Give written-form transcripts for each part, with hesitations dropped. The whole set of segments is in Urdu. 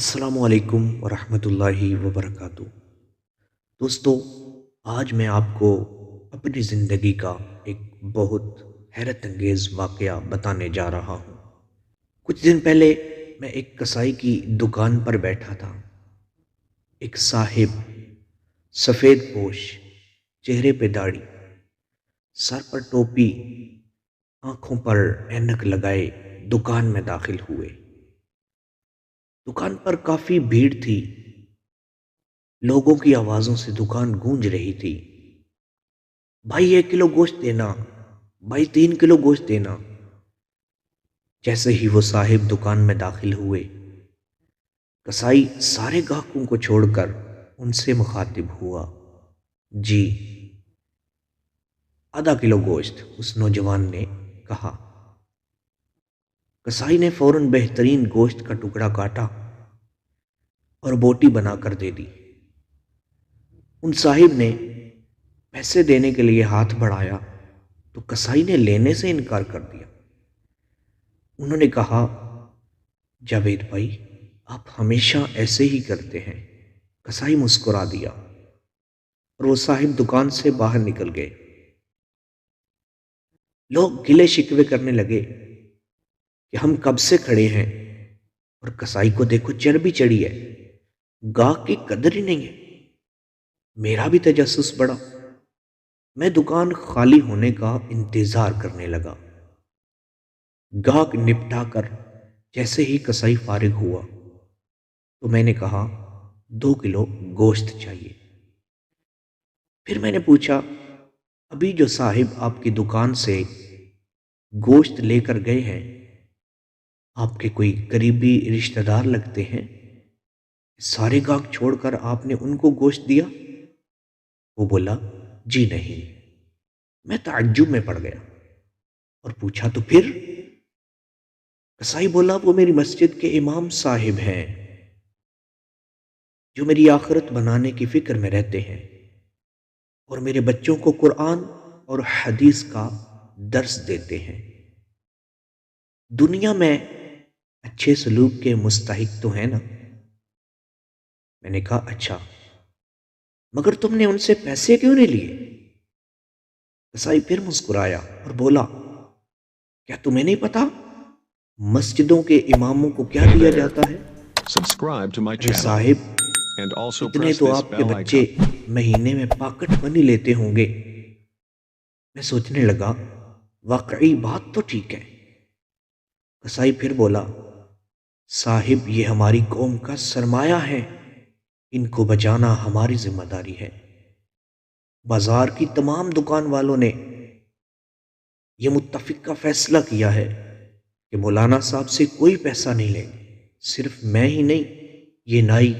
السلام علیکم ورحمۃ اللہ وبرکاتہ۔ دوستو، آج میں آپ کو اپنی زندگی کا ایک بہت حیرت انگیز واقعہ بتانے جا رہا ہوں۔ کچھ دن پہلے میں ایک کسائی کی دکان پر بیٹھا تھا۔ ایک صاحب، سفید پوش، چہرے پہ داڑھی، سر پر ٹوپی، آنکھوں پر اینک لگائے دکان میں داخل ہوئے۔ دکان پر کافی بھیڑ تھی، لوگوں کی آوازوں سے دکان گونج رہی تھی۔ بھائی 1 کلو گوشت دینا، بھائی 3 کلو گوشت دینا۔ جیسے ہی وہ صاحب دکان میں داخل ہوئے، کسائی سارے گاہکوں کو چھوڑ کر ان سے مخاطب ہوا۔ جی، ½ کلو گوشت، اس نوجوان نے کہا۔ کسائی نے فوراً بہترین گوشت کا ٹکڑا کاٹا اور بوٹی بنا کر دے دی۔ ان صاحب نے پیسے دینے کے لیے ہاتھ بڑھایا تو کسائی نے لینے سے انکار کر دیا۔ انہوں نے کہا، جاوید بھائی، آپ ہمیشہ ایسے ہی کرتے ہیں۔ کسائی مسکرا دیا اور وہ صاحب دکان سے باہر نکل گئے۔ لوگ گلے شکوے کرنے لگے کہ ہم کب سے کھڑے ہیں اور کسائی کو دیکھو چربی چڑھی ہے، گاہک کی قدر ہی نہیں ہے۔ میرا بھی تجسس بڑھا۔ میں دکان خالی ہونے کا انتظار کرنے لگا۔ گاہک نپٹا کر جیسے ہی کسائی فارغ ہوا تو میں نے کہا، 2 کلو گوشت چاہیے۔ پھر میں نے پوچھا، ابھی جو صاحب آپ کی دکان سے گوشت لے کر گئے ہیں، آپ کے کوئی قریبی رشتہ دار لگتے ہیں؟ سارے گاہک چھوڑ کر آپ نے ان کو گوشت دیا؟ وہ بولا، جی نہیں۔ میں تعجب میں پڑ گیا اور پوچھا، تو پھر؟ کسائی بولا، وہ میری مسجد کے امام صاحب ہیں جو میری آخرت بنانے کی فکر میں رہتے ہیں اور میرے بچوں کو قرآن اور حدیث کا درس دیتے ہیں۔ دنیا میں اچھے سلوک کے مستحق تو ہیں نا؟ میں نے کہا، اچھا، مگر تم نے ان سے پیسے کیوں نہیں لیے؟ کسائی پھر مسکرایا اور بولا، کیا تمہیں نہیں پتا مسجدوں کے اماموں کو کیا دیا جاتا ہے؟ ارے صاحب، اتنے تو آپ کے بچے مہینے میں پاکٹ منی لیتے ہوں گے۔ میں سوچنے لگا، واقعی بات تو ٹھیک ہے۔ کسائی پھر بولا، صاحب، یہ ہماری قوم کا سرمایہ ہے، ان کو بچانا ہماری ذمہ داری ہے۔ بازار کی تمام دکان والوں نے یہ متفق کا فیصلہ کیا ہے کہ مولانا صاحب سے کوئی پیسہ نہیں لیں گے۔ صرف میں ہی نہیں، یہ نائی،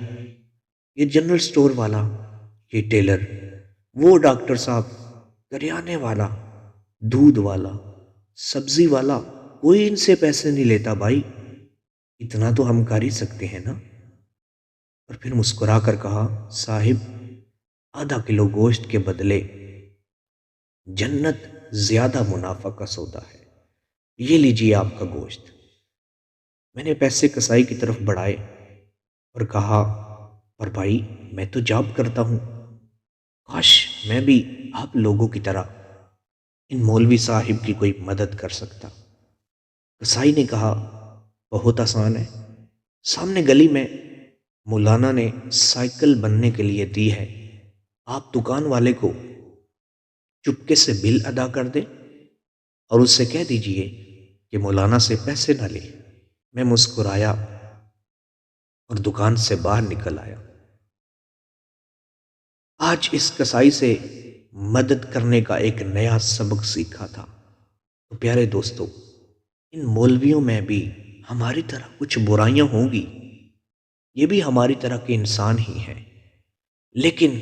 یہ جنرل سٹور والا، یہ ٹیلر، وہ ڈاکٹر صاحب، کریانے والا، دودھ والا، سبزی والا، کوئی ان سے پیسے نہیں لیتا بھائی۔ اتنا تو ہم کر ہی سکتے ہیں نا؟ اور پھر مسکرا کر کہا، صاحب، ½ کلو گوشت کے بدلے جنت زیادہ منافع کا سودا ہے۔ یہ لیجیے آپ کا گوشت۔ میں نے پیسے کسائی کی طرف بڑھائے اور کہا، اور بھائی، میں تو جاب کرتا ہوں، کاش میں بھی آپ لوگوں کی طرح ان مولوی صاحب کی کوئی مدد کر سکتا۔ کسائی نے کہا، بہت آسان ہے، سامنے گلی میں مولانا نے سائیکل بننے کے لیے دی ہے، آپ دکان والے کو چپکے سے بل ادا کر دیں اور اس سے کہہ دیجئے کہ مولانا سے پیسے نہ لے۔ میں مسکرایا اور دکان سے باہر نکل آیا۔ آج اس کسائی سے مدد کرنے کا ایک نیا سبق سیکھا تھا۔ تو پیارے دوستو، ان مولویوں میں بھی ہماری طرح کچھ برائیاں ہوں گی، یہ بھی ہماری طرح کے انسان ہی ہیں، لیکن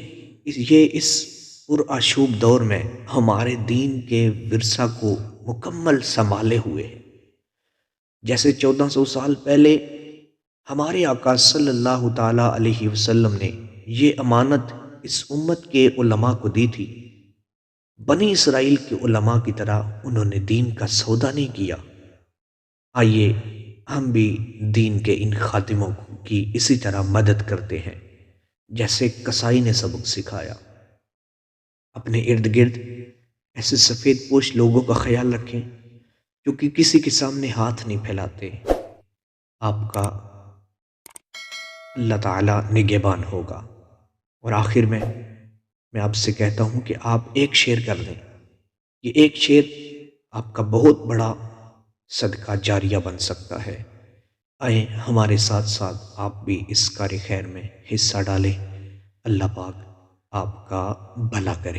یہ اس پرآشوب دور میں ہمارے دین کے ورثہ کو مکمل سنبھالے ہوئے ہیں۔ جیسے 1400 سال پہلے ہمارے آقا صلی اللہ تعالی علیہ وسلم نے یہ امانت اس امت کے علماء کو دی تھی، بنی اسرائیل کے علماء کی طرح انہوں نے دین کا سودا نہیں کیا۔ آئیے ہم بھی دین کے ان خادموں کی اسی طرح مدد کرتے ہیں جیسے کسائی نے سبق سکھایا۔ اپنے ارد گرد ایسے سفید پوش لوگوں کا خیال رکھیں جو کہ کسی کے سامنے ہاتھ نہیں پھیلاتے۔ آپ کا اللہ تعالیٰ نگہبان ہوگا۔ اور آخر میں آپ سے کہتا ہوں کہ آپ ایک شیئر کر دیں، یہ ایک شیئر آپ کا بہت بڑا صدقہ جاریہ بن سکتا ہے۔ آئیں ہمارے ساتھ ساتھ آپ بھی اس کار خیر میں حصہ ڈالیں۔ اللہ پاک آپ کا بھلا کرے۔